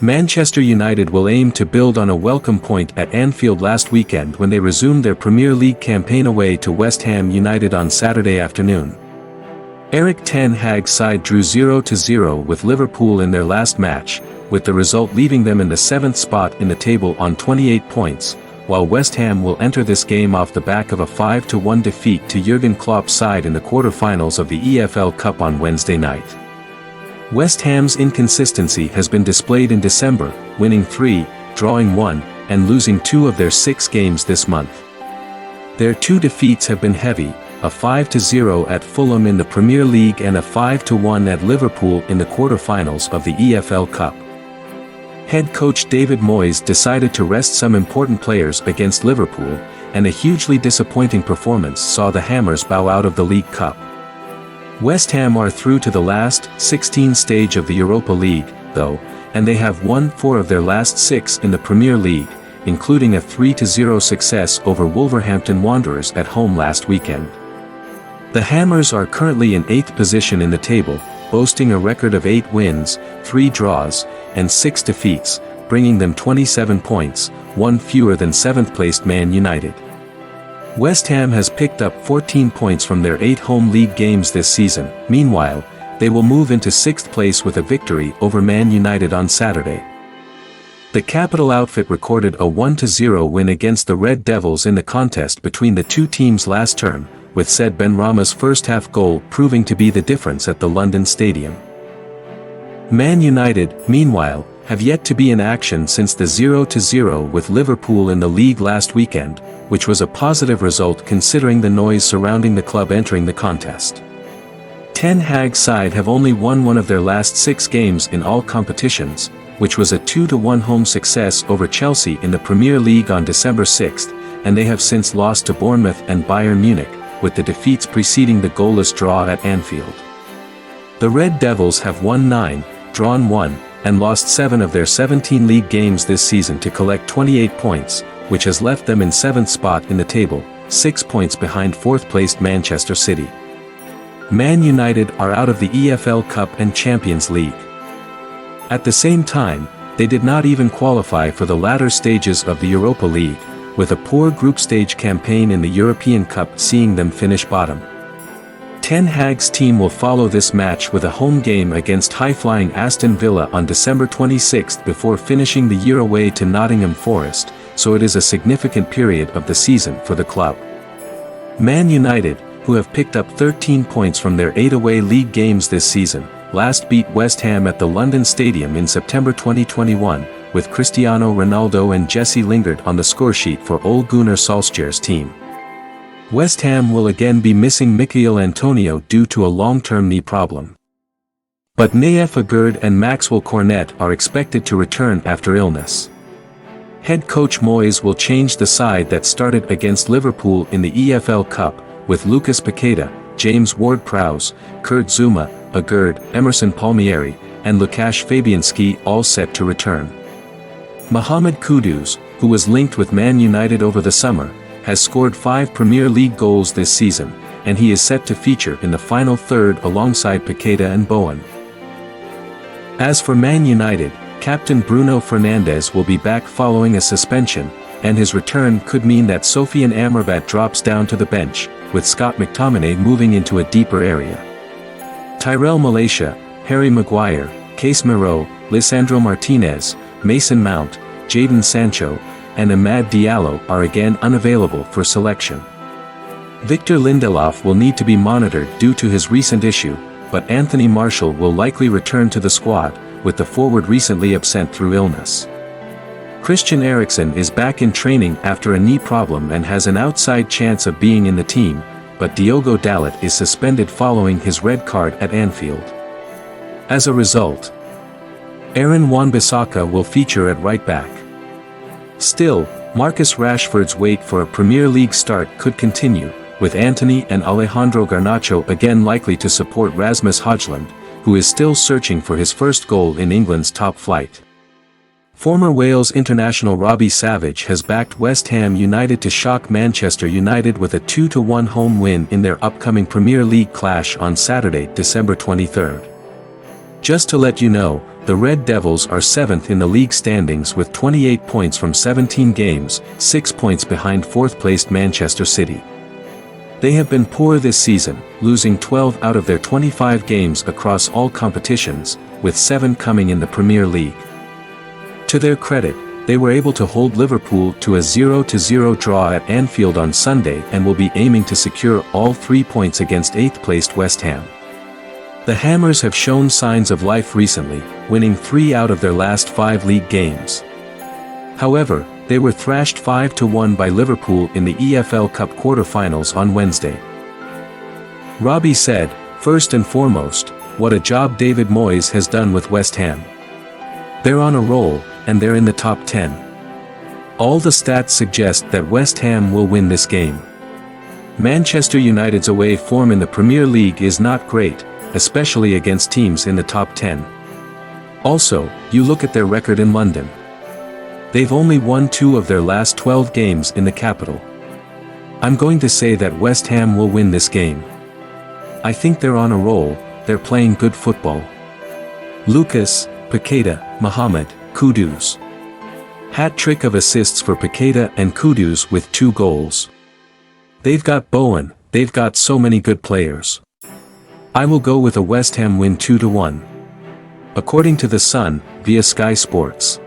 Manchester United will aim to build on a welcome point at Anfield last weekend when they resumed their Premier League campaign away to West Ham United on Saturday afternoon. Erik ten Hag's side drew 0-0 with Liverpool in their last match, with the result leaving them in the 7th spot in the table on 28 points, while West Ham will enter this game off the back of a 5-1 defeat to Jurgen Klopp's side in the quarter-finals of the EFL Cup on Wednesday night. West Ham's inconsistency has been displayed in December, winning 3, drawing 1, and losing 2 of their 6 games this month. Their 2 defeats have been heavy, a 5-0 at Fulham in the Premier League and a 5-1 at Liverpool in the quarter-finals of the EFL Cup. Head coach David Moyes decided to rest some important players against Liverpool, and a hugely disappointing performance saw the Hammers bow out of the League Cup. West Ham are through to the last 16 stage of the Europa League, though, and they have won 4 of their last 6 in the Premier League, including a 3-0 success over Wolverhampton Wanderers at home last weekend. The Hammers are currently in 8th position in the table, boasting a record of 8 wins, 3 draws, and 6 defeats, bringing them 27 points, 1 fewer than 7th-placed Man United. West Ham has picked up 14 points from their 8 home league games this season. Meanwhile, they will move into 6th place with a victory over Man United on Saturday. The capital outfit recorded a 1-0 win against the Red Devils in the contest between the 2 teams last term, with Said Benrahma's first-half goal proving to be the difference at the London Stadium. Man United, meanwhile, have yet to be in action since the 0-0 with Liverpool in the league last weekend, which was a positive result considering the noise surrounding the club entering the contest. Ten Hag's side have only won 1 of their last 6 games in all competitions, which was a 2-1 home success over Chelsea in the Premier League on December 6, and they have since lost to Bournemouth and Bayern Munich, with the defeats preceding the goalless draw at Anfield. The Red Devils have won 9, drawn 1, and lost 7 of their 17 league games this season to collect 28 points, which has left them in 7th spot in the table, 6 points behind 4th-placed Manchester City. Man United are out of the EFL Cup and Champions League. At the same time, they did not even qualify for the latter stages of the Europa League, with a poor group stage campaign in the European Cup seeing them finish bottom. Ten Hag's team will follow this match with a home game against high-flying Aston Villa on December 26 before finishing the year away to Nottingham Forest, so it is a significant period of the season for the club. Man United, who have picked up 13 points from their 8 away league games this season, last beat West Ham at the London Stadium in September 2021, with Cristiano Ronaldo and Jesse Lingard on the scoresheet for Ole Gunnar Solskjaer's team. West Ham will again be missing Mikel Antonio due to a long-term knee problem. But Aguerd and Maxwell Cornet are expected to return after illness. Head coach Moyes will change the side that started against Liverpool in the EFL Cup, with Lucas Paqueta, James Ward-Prowse, Kurt Zouma, Aguerd, Emerson Palmieri, and Łukasz Fabianski all set to return. Mohamed Kudus, who was linked with Man United over the summer, has scored 5 Premier League goals this season, and he is set to feature in the final third alongside Paqueta and Bowen. As for Man United, captain Bruno Fernandes will be back following a suspension, and his return could mean that Sofiane Amrabat drops down to the bench, with Scott McTominay moving into a deeper area. Tyrell Malacia, Harry Maguire, Casemiro, Lisandro Martinez, Mason Mount, Jadon Sancho, and Amad Diallo are again unavailable for selection. Victor Lindelof will need to be monitored due to his recent issue, but Anthony Martial will likely return to the squad, with the forward recently absent through illness. Christian Eriksen is back in training after a knee problem and has an outside chance of being in the team, but Diogo Dalot is suspended following his red card at Anfield. As a result, Wan-Bissaka will feature at right back. Still, Marcus Rashford's wait for a Premier League start could continue, with Antony and Alejandro Garnacho again likely to support Rasmus Hojlund, who is still searching for his first goal in England's top flight. Former Wales international Robbie Savage has backed West Ham United to shock Manchester United with a 2-1 home win in their upcoming Premier League clash on Saturday, December 23. Just to let you know, the Red Devils are 7th in the league standings with 28 points from 17 games, 6 points behind 4th-placed Manchester City. They have been poor this season, losing 12 out of their 25 games across all competitions, with 7 coming in the Premier League. To their credit, they were able to hold Liverpool to a 0-0 draw at Anfield on Sunday and will be aiming to secure all 3 points against 8th-placed West Ham. The Hammers have shown signs of life recently, winning 3 out of their last 5 league games. However, they were thrashed 5-1 by Liverpool in the EFL Cup quarter-finals on Wednesday. Robbie said, "First and foremost, what a job David Moyes has done with West Ham. They're on a roll, and they're in the top 10. All the stats suggest that West Ham will win this game. Manchester United's away form in the Premier League is not great, especially against teams in the top 10. Also, you look at their record in London. They've only won 2 of their last 12 games in the capital. I'm going to say that West Ham will win this game. I think they're on a roll, they're playing good football. Lucas, Paqueta, Mohamed, Kudus. Hat-trick of assists for Paqueta and Kudus with 2 goals. They've got Bowen, they've got so many good players. I will go with a West Ham win 2-1. According to The Sun, via Sky Sports.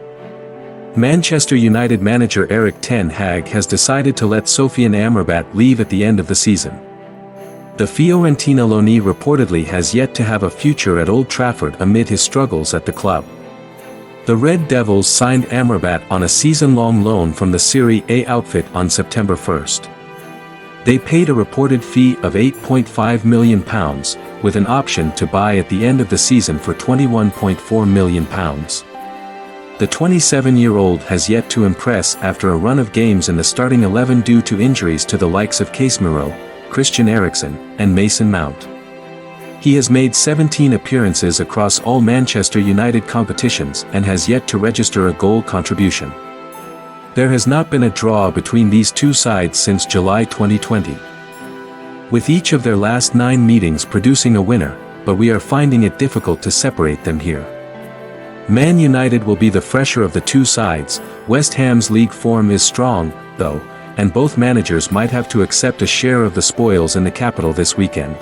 Manchester United manager Erik ten Hag has decided to let Sofyan Amrabat leave at the end of the season. The Fiorentina loanee reportedly has yet to have a future at Old Trafford amid his struggles at the club. The Red Devils signed Amrabat on a season-long loan from the Serie A outfit on September 1st. They paid a reported fee of £8.5 million, with an option to buy at the end of the season for £21.4 million. The 27-year-old has yet to impress after a run of games in the starting 11 due to injuries to the likes of Casemiro, Christian Eriksen, and Mason Mount. He has made 17 appearances across all Manchester United competitions and has yet to register a goal contribution. There has not been a draw between these two sides since July 2020. With each of their last 9 meetings producing a winner, but we are finding it difficult to separate them here. Man United will be the fresher of the two sides. West Ham's league form is strong, though, and both managers might have to accept a share of the spoils in the capital this weekend.